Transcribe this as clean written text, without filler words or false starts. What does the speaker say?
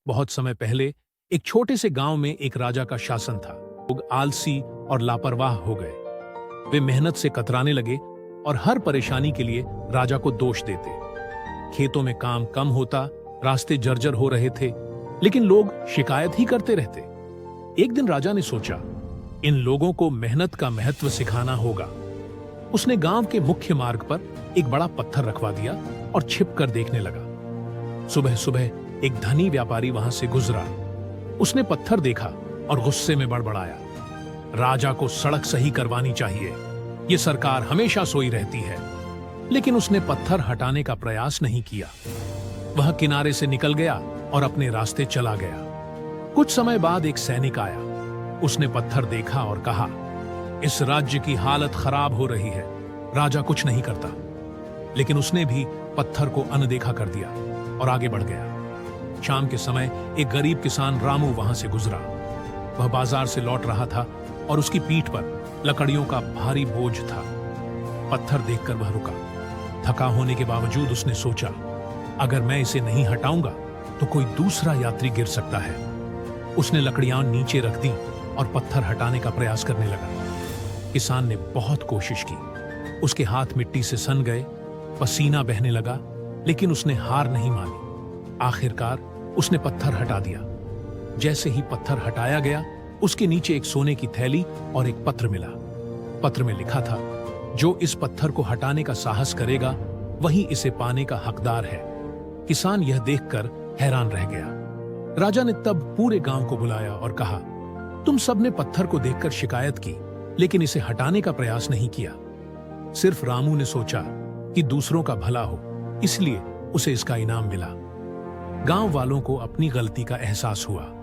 बहुत समय पहले एक छोटे से गांव में एक राजा का शासन था। लोग आलसी और लापरवाह हो गए। वे मेहनत से कतराने लगे और हर परेशानी के लिए राजा को दोष देते। खेतों में काम कम होता, रास्ते जर्जर हो रहे थे, लेकिन लोग शिकायत ही करते रहते। एक दिन राजा ने सोचा, इन लोगों को मेहनत का महत्व सिखाना होगा। उसने गांव के मुख्य मार्ग पर एक बड़ा पत्थर रखवा दिया और छिपकर देखने लगा। सुबह सुबह एक धनी व्यापारी वहां से गुजरा। उसने पत्थर देखा और गुस्से में बड़बड़ाया, राजा को सड़क सही करवानी चाहिए, ये सरकार हमेशा सोई रहती है। लेकिन उसने पत्थर हटाने का प्रयास नहीं किया। वह किनारे से निकल गया और अपने रास्ते चला गया। कुछ समय बाद एक सैनिक आया। उसने पत्थर देखा और कहा, इस राज्य की हालत खराब हो रही है, राजा कुछ नहीं करता। लेकिन उसने भी पत्थर को अनदेखा कर दिया और आगे बढ़ गया। शाम के समय एक गरीब किसान रामू वहां से गुजरा। वह बाजार से लौट रहा था और उसकी पीठ पर लकड़ियों का भारी बोझ था। पत्थर देखकर वह रुका। थका होने के बावजूद उसने सोचा, अगर मैं इसे नहीं हटाऊंगा तो कोई दूसरा यात्री गिर सकता है। उसने लकड़ियां नीचे रख दी और पत्थर हटाने का प्रयास करने लगा। किसान ने बहुत कोशिश की। उसके हाथ मिट्टी से सन गए, पसीना बहने लगा, लेकिन उसने हार नहीं मानी। आखिरकार उसने पत्थर हटा दिया। जैसे ही पत्थर हटाया गया, उसके नीचे एक सोने की थैली और एक पत्र मिला। पत्र में लिखा था, जो इस पत्थर को हटाने का साहस करेगा वही इसे पाने का हकदार है। किसान यह देखकर हैरान रह गया। राजा ने तब पूरे गांव को बुलाया और कहा, तुम सबने पत्थर को देखकर शिकायत की, लेकिन इसे हटाने का प्रयास नहीं किया। सिर्फ रामू ने सोचा कि दूसरों का भला हो, इसलिए उसे इसका इनाम मिला। गांव वालों को अपनी गलती का एहसास हुआ।